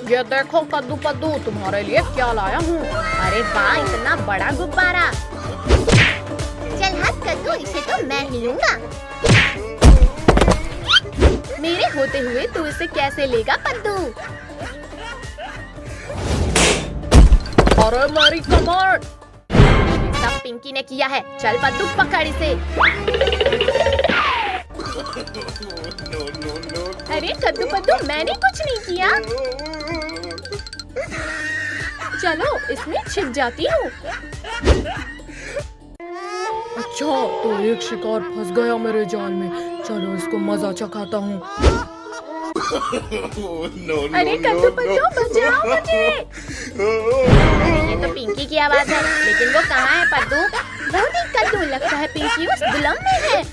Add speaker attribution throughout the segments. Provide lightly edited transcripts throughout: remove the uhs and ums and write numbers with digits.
Speaker 1: ये देखो कद्दू पद्दू, तुम्हारे लिए क्या लाया हूँ।
Speaker 2: अरे वाह, इतना बड़ा गुब्बारा। चल हट कद्दू, इसे तो मैं ही लूंगा। मेरे होते हुए तू इसे कैसे लेगा पद्दू?
Speaker 1: अरे मेरी कमर।
Speaker 2: सब पिंकी ने किया है। चल पद्दू पकड़ इसे। अरे कद्दू पद्दू, मैंने कुछ नहीं किया। चलो इसमें छिप जाती हूँ।
Speaker 1: अच्छा, तो एक शिकार फंस गया मेरे जाल में। चलो इसको मजा चखाता हूँ।
Speaker 2: अरे कद्दू पद्दू, बचाओ मुझे। ये तो पिंकी की आवाज है, लेकिन वो कहाँ है पद्दू? बहुत ही कद्दू, लगता है पिंकी उस दुलम में है।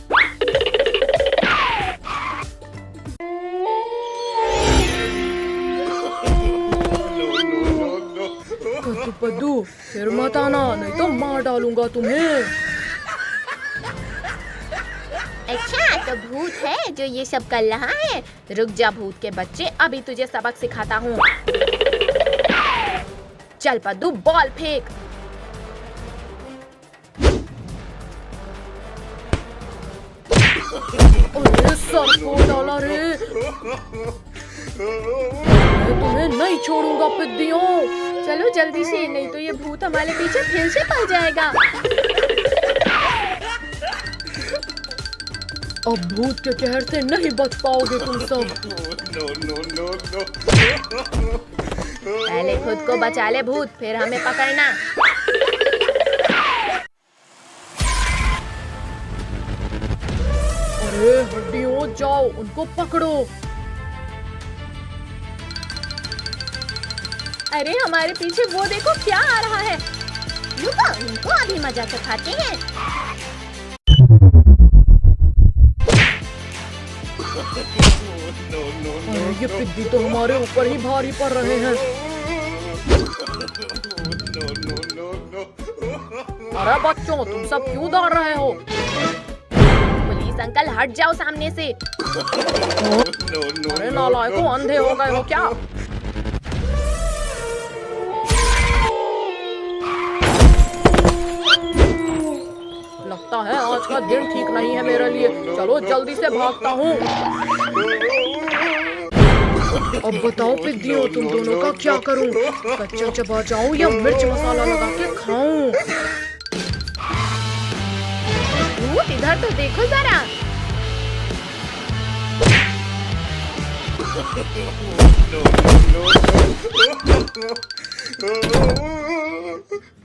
Speaker 1: कद्दू पद्दू, फिर मत आना, नहीं तो मार डालूंगा तुम्हें।
Speaker 2: अच्छा, तो भूत है जो ये सब कर रहा है। रुक जा भूत के बच्चे, अभी तुझे सबक सिखाता हूँ। चल पद्दू, बॉल फेंक।
Speaker 1: अरे सर फोड़ डाला रे। मैं तुम्हें नहीं छोड़ूंगा पिद्दियों।
Speaker 2: चलो जल्दी से, नहीं तो ये भूत हमारे पीछे फिर से पड़ जाएगा।
Speaker 1: अब भूत के कहर से नहीं बच पाओगे तुम सब।
Speaker 2: पहले खुद को बचा ले भूत, फिर हमें पकड़ना।
Speaker 1: अरे हड्डियों, जाओ उनको पकड़ो।
Speaker 2: अरे हमारे पीछे वो देखो क्या आ रहा है। रुको, इनको अभी मजा चखाते हैं।
Speaker 1: अरे ये पिद्दी तो हमारे ऊपर ही भारी पड़ रहे हैं। अरे बच्चों, तुम सब क्यों दौड़ रहे हो?
Speaker 2: पुलिस अंकल, हट जाओ सामने से।
Speaker 1: अरे नालायकों, अंधे हो गए हो क्या? लगता है आज का दिन ठीक नहीं है मेरे लिए। चलो जल्दी से भागता हूँ। अब बताओ पिद्दियों, तुम दोनों का क्या करूं? कच्चा चबा जाऊं या मिर्च मसाला लगा के खाऊं?
Speaker 2: भूत इधर तो देखो जरा।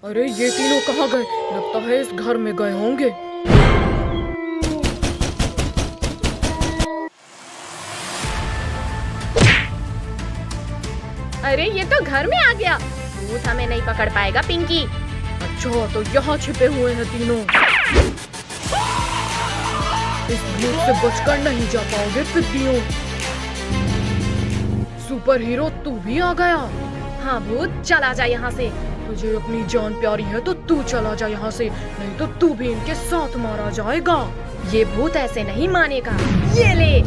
Speaker 1: अरे ये तीनों कहाँ गए? लगता है इस घर में गए होंगे।
Speaker 2: अरे ये तो घर में आ गया। भूत हमें नहीं पकड़ पाएगा पिंकी।
Speaker 1: अच्छा, तो यहाँ छिपे हुए हैं तीनों। इस भूत से बचकर नहीं जा पाओगे पिद्दियों। सुपर हीरो, तू भी आ गया।
Speaker 2: हाँ भूत, चला जा यहाँ से।
Speaker 1: तुझे अपनी जान प्यारी है तो तू चला जा यहाँ से, नहीं तो तू भी इनके साथ मारा जाएगा।
Speaker 2: ये भूत ऐसे नहीं मानेगा। ये ले।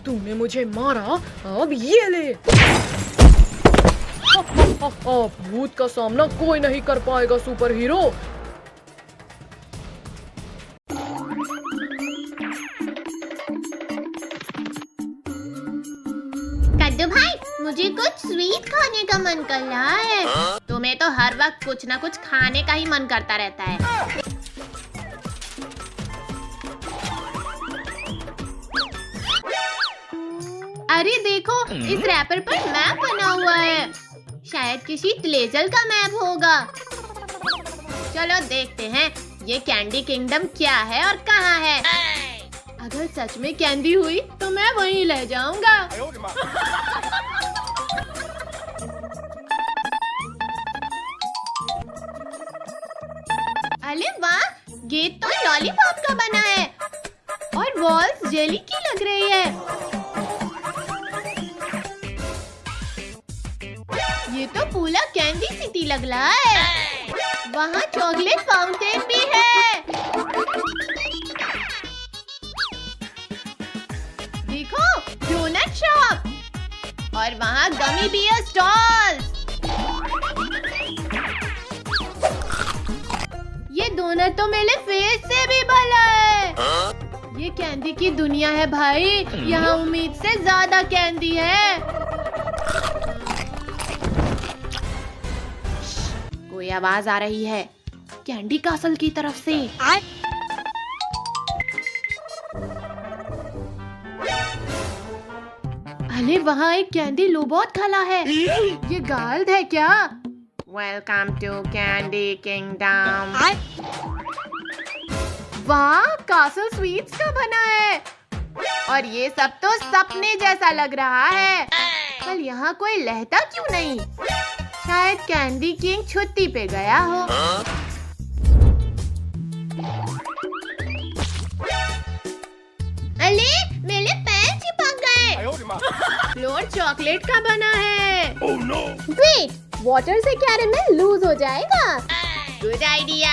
Speaker 1: तूने मुझे मारा, अब ये ले। भूत का सामना कोई नहीं कर पाएगा सुपर हीरो।
Speaker 2: कद्दू भाई, मुझे कुछ स्वीट खाने का मन कर रहा है। तुम्हें तो हर वक्त कुछ ना कुछ खाने का ही मन करता रहता है। अरे देखो, इस रैपर पर मैप बना हुआ है। शायद किसी ग्लेजर का मैप होगा। चलो देखते हैं ये कैंडी किंगडम क्या है और कहाँ है। अगर सच में कैंडी हुई तो मैं वहीं ले जाऊंगा। अरे वाह, गेट तो लॉलीपॉप का बना है और वॉल्स जेली की लग रही है। ये तो पूरा कैंडी सिटी लग रहा है। वहाँ चॉकलेट फाउंटेन भी है। देखो, डोनट शॉप। और वहाँ गमी बियर स्टॉल्स। ये डोनट तो मेरे फेस से भी भला है। ये कैंडी की दुनिया है भाई, यहाँ उम्मीद से ज्यादा कैंडी है। कोई आवाज आ रही है कैंडी कासल की तरफ से। अरे वहाँ एक कैंडी लोबोट खड़ा है। ये गार्ड है क्या? Welcome to candy kingdom. वाह, कासल स्वीट्स का बना है और ये सब तो सपने जैसा लग रहा है। पर यहाँ कोई रहता क्यों नहीं? शायद कैंडी किंग छुट्टी पे गया हो। अरे मेरे पैर चिपक गए। फ्लोर चॉकलेट का बना है। वेट, वाटर से कैरेमल लूज हो जाएगा। Good idea.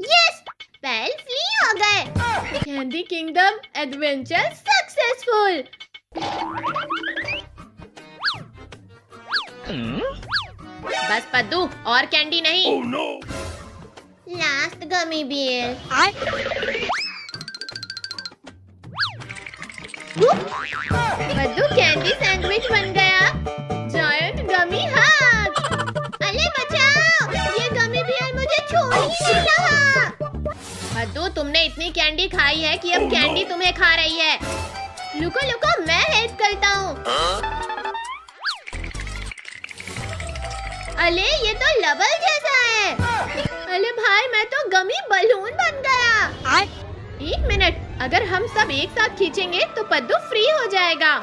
Speaker 2: यस, पैर फ्री हो गए। Candy kingdom adventure successful. बस पद्दू, और कैंडी नहीं। लास्ट गमी बियर। पद्दू, कैंडी सैंडविच बन गया। जायंट गमी हाथ। अरे बचाओ, ये गमी बियर मुझे छोड़ ही नहीं रहा। पद्दू, तुमने इतनी कैंडी खाई है कि अब कैंडी तुम्हें खा रही है। लुको लुको, मैं हेल्प करता हूँ। अरे ये तो लबल जैसा है। अरे भाई, मैं तो गमी बलून बन गया। एक मिनट, अगर हम सब एक साथ खींचेंगे तो पद्दू फ्री हो जाएगा।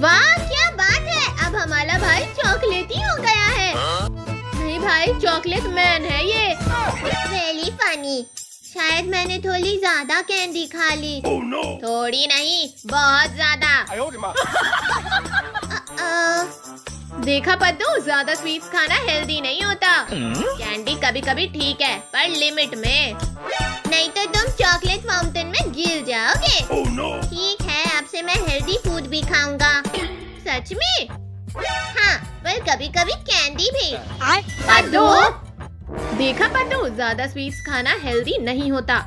Speaker 2: वाह, क्या बात है। अब हमारा भाई चॉकलेटी हो गया है। नहीं भाई, चॉकलेट मैन है ये। Very funny. शायद मैंने थोड़ी ज्यादा कैंडी खा ली। थोड़ी नहीं, बहुत ज्यादा। देखा पद्दू, ज्यादा स्वीट्स खाना हेल्दी नहीं होता। कैंडी कभी कभी ठीक है, पर लिमिट में। नहीं तो तुम चॉकलेट फाउंटेन में गिर जाओगे। ठीक है, अब से मैं हेल्दी फूड भी खाऊंगा। सच में? हाँ, पर कभी कभी कैंडी भी। पद्दू, देखा पद्दू, ज्यादा स्वीट्स खाना हेल्दी नहीं होता।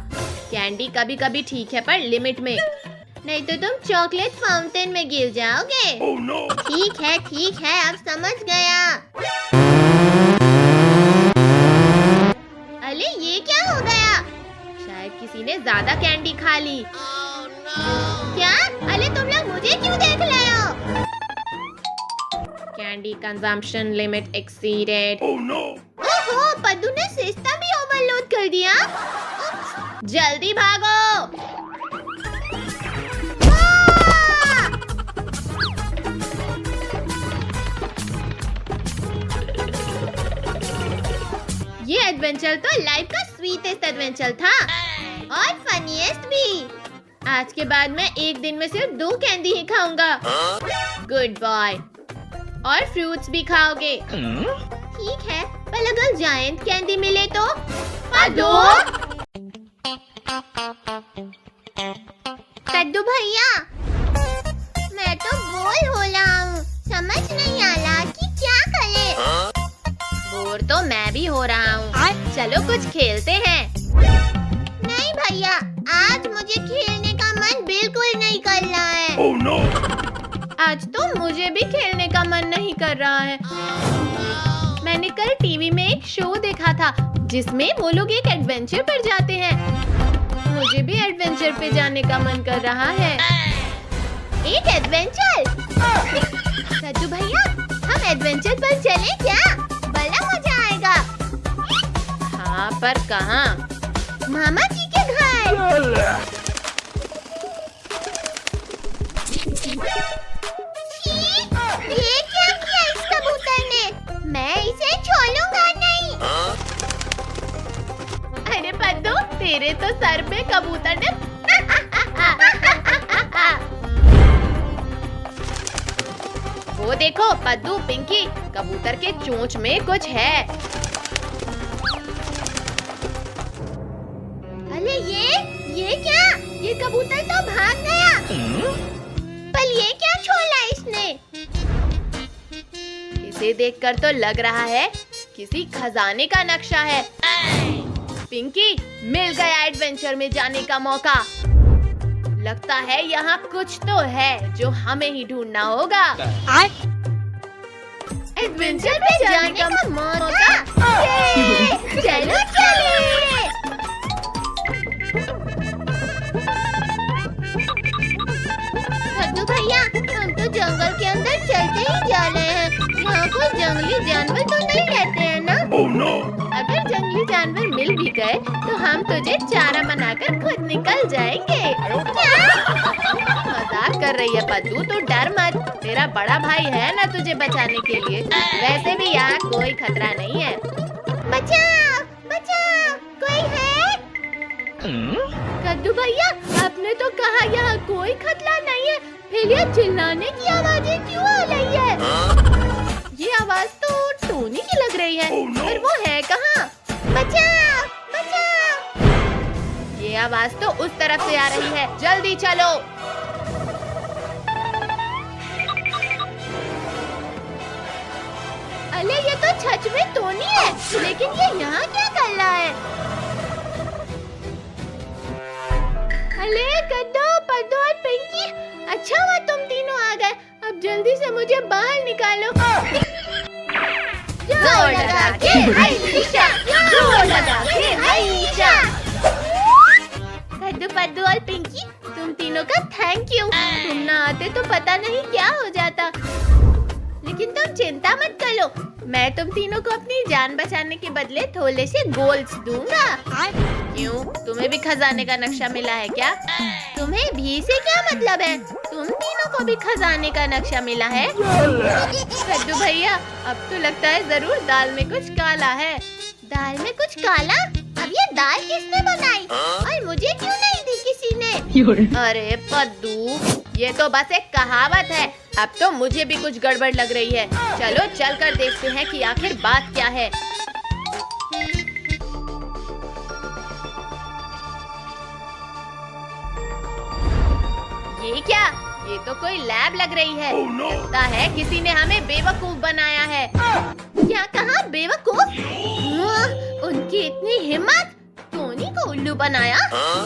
Speaker 2: कैंडी कभी कभी ठीक है, पर लिमिट में। नहीं तो तुम चॉकलेट फाउंटेन में गिर जाओगे। ठीक है, अब समझ गया। अरे ये क्या हो गया? शायद किसी ने ज्यादा कैंडी खा ली। क्या? अरे तुम लोग मुझे क्यों देख रहे हो? Candy consumption limit exceeded. ओहो, पद्दू ने सिस्टम भी ओवरलोड कर दिया। जल्दी भागो। ये एडवेंचर तो लाइफ का स्वीटेस्ट एडवेंचर था और फनीएस्ट भी। आज के बाद मैं एक दिन में सिर्फ 2 कैंडी ही खाऊंगा। Good boy. और फ्रूट्स भी खाओगे। ठीक है, पर अगर जायंट कैंडी मिले तो? पद्दू भैया, मैं तो बोर हो रहा हूँ। समझ नहीं आ रहा कि क्या करें। बोर तो मैं भी हो रहा हूँ। चलो कुछ खेलते हैं। नहीं भैया, आज मुझे खेलने का मन बिल्कुल नहीं कर रहा है। आज तो मुझे भी खेलने का मन नहीं कर रहा है। मैंने कल टीवी में एक शो देखा था जिसमें वो लोग एक एडवेंचर पर जाते हैं। मुझे भी एडवेंचर पे जाने का मन कर रहा है। एक एडवेंचर? सज्जू भैया, हम एडवेंचर पर चलें क्या? बड़ा मजा आएगा। हाँ, पर कहाँ? मामा जी के घर। ये क्या किया इस कबूतर ने? मैं इसे छोड़ूंगा नहीं। अरे पद्दू, तेरे तो सर पे कबूतर ने वो देखो पद्दू, पिंकी, कबूतर के चोंच में कुछ है। अरे ये क्या? ये कबूतर तो भाग गया। पर ये क्या छोड़ा इसने? इसे देखकर तो लग रहा है किसी खजाने का नक्शा है। पिंकी, मिल गया एडवेंचर में जाने का मौका। लगता है यहाँ कुछ तो है जो हमें ही ढूंढना होगा। एडवेंचर पे जाने का मौका। चलो चले। कद्दू भैया, हम तो जंगल के अंदर चलते ही जा रहे हैं। यहाँ कोई जंगली जानवर तो नहीं रहते हैं ना?
Speaker 3: Oh no!
Speaker 2: अगर जंगली जानवर मिल भी गए तो हम तुझे चारा बनाकर खुद निकल जाएंगे। मजाक कर रही है पद्दू, तू डर मत। तेरा बड़ा भाई है ना तुझे बचाने के लिए। वैसे भी यहाँ कोई खतरा नहीं है। बचाओ, बचाओ, कोई है? कद्दू भैया, आपने तो कहा यहाँ कोई खतरा नहीं है, फिर ये चिल्लाने की आवाजें क्यों आ रही है? ये आवाज तो टोनी की लग रही है।
Speaker 3: Oh no!
Speaker 2: पर वो है कहाँ? बचाओ, बचाओ! ये आवाज तो उस तरफ से आ रही है। जल्दी चलो। अरे ये तो सच में टोनी है, लेकिन ये यहाँ क्या कर रहा है? अरे कद्दू, पद्दू और पिंकी, अच्छा हुआ तुम तीनों आ गए। अब जल्दी से मुझे बाहर निकालो। जोर लगा के हाइशा, जोर लगा के हाइशा। कद्दू, पद्दू और पिंकी, तुम तीनों का थैंक यू। तुम ना आते तो पता नहीं क्या हो जाता। लेकिन तुम चिंता मत करो, मैं तुम तीनों को अपनी जान बचाने के बदले थोड़े से गोल्ड्स दूंगा। क्यों, तुम्हें भी खजाने का नक्शा मिला है क्या? तुम्हें भी से क्या मतलब है? तुम तीनों को भी खजाने का नक्शा मिला है? कद्दू भैया, अब तो लगता है जरूर दाल में कुछ काला है। दाल में कुछ काला? अब ये दाल किसने बनाई और मुझे क्यों नहीं दी किसी ने? अरे पद्दू, ये तो बस एक कहावत है। अब तो मुझे भी कुछ गड़बड़ लग रही है। चलो चल कर देखते हैं कि आखिर बात क्या है। ये क्या? ये तो कोई लैब लग रही है।
Speaker 3: Oh no!
Speaker 2: लगता है किसी ने हमें बेवकूफ बनाया है। क्या कहा बेवकूफ? उनकी इतनी हिम्मत! टोनी को उल्लू बनाया?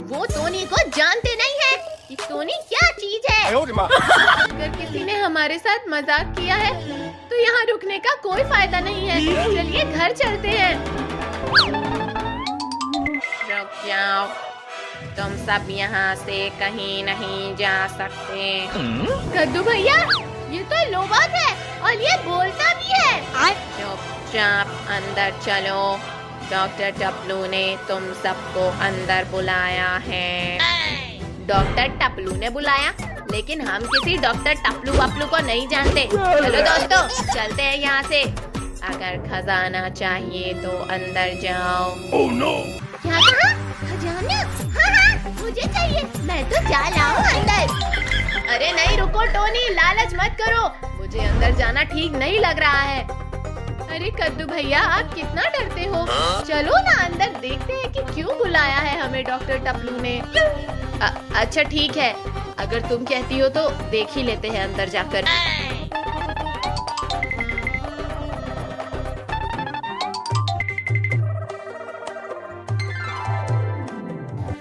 Speaker 2: वो टोनी को जानते नहीं है कि टोनी क्या चीज है। अगर किसी ने हमारे साथ मजाक किया है तो यहाँ रुकने का कोई फायदा नहीं है। चलिए घर चलते हैं। रुक जाओ, तुम सब यहाँ से कहीं नहीं जा सकते। कद्दू भैया, ये तो लोबाद है और ये बोलता भी है। चुपचाप अंदर चलो, डॉक्टर टपलू ने तुम सबको अंदर बुलाया है। डॉक्टर टपलू ने बुलाया? लेकिन हम किसी डॉक्टर टपलू वपलू को नहीं जानते। चलो दोस्तों, चलते हैं यहाँ से। अगर खजाना चाहिए तो अंदर जाओ।
Speaker 3: Oh no!
Speaker 2: क्या कहा? खजाना? हाँ, मुझे चाहिए। मैं तो जा रहा हूँ अंदर। अरे नहीं, रुको टोनी, लालच मत करो। मुझे अंदर जाना ठीक नहीं लग रहा है। अरे कद्दू भैया, आप कितना डरते हो। चलो ना अंदर, देखते हैं कि क्यों बुलाया है हमें डॉक्टर टपलू ने। अच्छा ठीक है, अगर तुम कहती हो तो देख ही लेते हैं अंदर जाकर।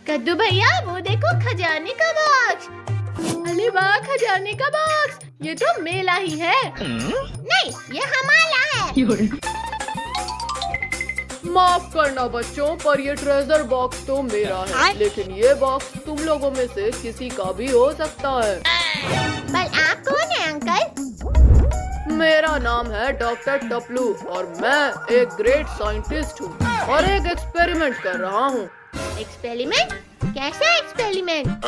Speaker 2: कद्दू भैया, वो देखो खजाने का बॉक्स। अरे वाह, खजाने का बॉक्स! ये तो मेला ही है। नहीं, ये हमारा है।
Speaker 1: माफ करना बच्चों, पर ये ट्रेजर बॉक्स तो मेरा है, लेकिन ये बॉक्स तुम लोगों में से किसी का भी हो सकता है।
Speaker 2: पर आप कौन है अंकल?
Speaker 1: मेरा नाम है डॉक्टर टपलू और मैं एक ग्रेट साइंटिस्ट हूँ और एक एक्सपेरिमेंट कर रहा हूँ।
Speaker 2: एक्सपेरिमेंट? कैसा एक्सपेरिमेंट?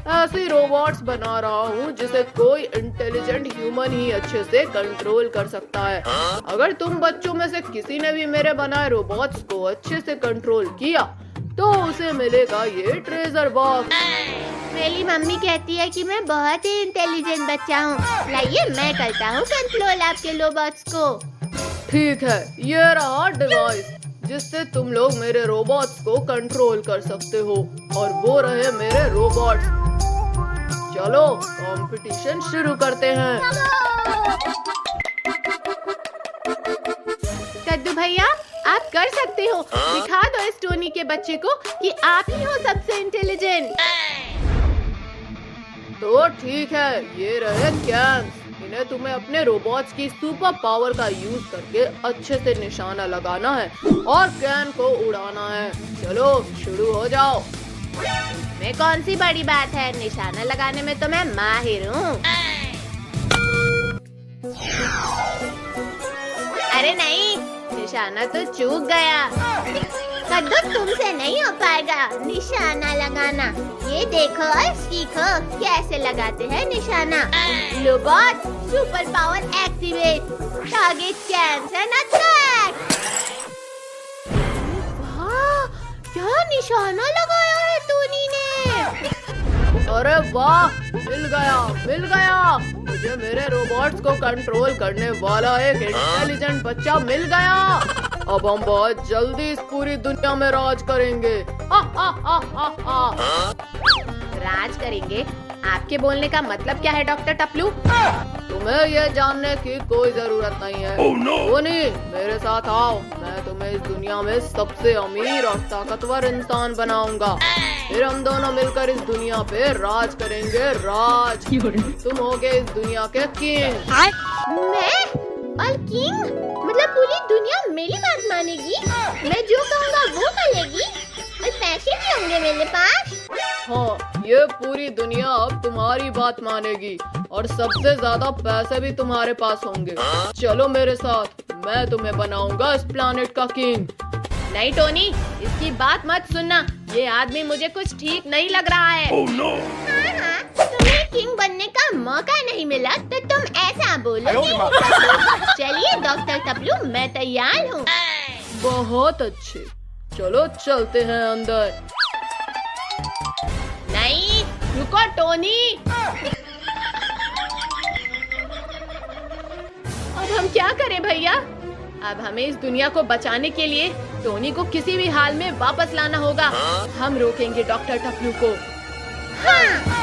Speaker 1: ऐसी रोबोट्स बना रहा हूँ जिसे कोई इंटेलिजेंट ह्यूमन ही अच्छे से कंट्रोल कर सकता है। अगर तुम बच्चों में से किसी ने भी मेरे बनाए रोबोट्स को अच्छे से कंट्रोल किया तो उसे मिलेगा ये ट्रेजर बॉक्स।
Speaker 2: मेरी मम्मी कहती है कि मैं बहुत ही इंटेलिजेंट बच्चा हूँ। लाइए मैं करता हूँ कंट्रोल आपके रोबोट्स को।
Speaker 1: ठीक है, ये रहा डिवाइस जिससे तुम लोग मेरे रोबोट्स को कंट्रोल कर सकते हो और वो रहे मेरे रोबोट्स। चलो कंपटीशन शुरू करते हैं।
Speaker 2: कद्दू भैया आप कर सकते हो। दिखा दो इस टोनी के बच्चे को कि आप ही हो सबसे इंटेलिजेंट।
Speaker 1: तो ठीक है, ये रहे कैन्स। इन्हें तुम्हें अपने रोबोट्स की सुपर पावर का यूज करके अच्छे से निशाना लगाना है और कैन को उड़ाना है। चलो शुरू हो जाओ।
Speaker 2: में कौन सी बड़ी बात है, निशाना लगाने में तो मैं माहिर हूँ। अरे नहीं, निशाना तो चूक गया। कद्दू तुमसे नहीं हो पाएगा निशाना लगाना। ये देखो और सीखो कैसे लगाते हैं निशाना। Robot super power activate, target cancel attack. वाह, क्या निशाना लगाया है टोनी ने।
Speaker 1: अरे वाह, मिल गया। मुझे मेरे रोबोट्स को कंट्रोल करने वाला एक इंटेलिजेंट बच्चा मिल गया। अब हम बहुत जल्दी इस पूरी दुनिया में राज करेंगे।
Speaker 2: राज करेंगे? आपके बोलने का मतलब क्या है डॉक्टर टपलू?
Speaker 1: तुम्हें ये जानने की कोई जरूरत नहीं है। टोनी, मेरे साथ आओ। मैं तुम्हें इस दुनिया में सबसे अमीर और ताकतवर इंसान बनाऊंगा। फिर हम दोनों मिलकर इस दुनिया पे राज करेंगे। राज। तुम होगे इस दुनिया के किंग।
Speaker 2: मैं? और किंग? मतलब पूरी दुनिया मेरी बात मानेगी? मैं जो कहूँगा वो करेगी? और पैसे भी होंगे मेरे पास?
Speaker 1: हाँ, ये पूरी दुनिया अब तुम्हारी बात मानेगी और सबसे ज्यादा पैसे भी तुम्हारे पास होंगे। चलो मेरे साथ, मैं तुम्हें बनाऊंगा इस प्लानेट का किंग।
Speaker 2: नहीं टोनी, इसकी बात मत सुनना। ये आदमी मुझे कुछ ठीक नहीं लग रहा है। हाँ, तुम्हें किंग बनने का मौका नहीं मिला तो तुम ऐसा बोलोगे? चलिए डॉक्टर टपलू, मैं तैयार हूँ।
Speaker 1: बहुत अच्छे, चलो चलते हैं अंदर।
Speaker 2: नहीं, रुको टोनी। अब हम क्या करें भैया? अब हमें इस दुनिया को बचाने के लिए टोनी को किसी भी हाल में वापस लाना होगा। हम रोकेंगे डॉक्टर टपलू को। हाँ।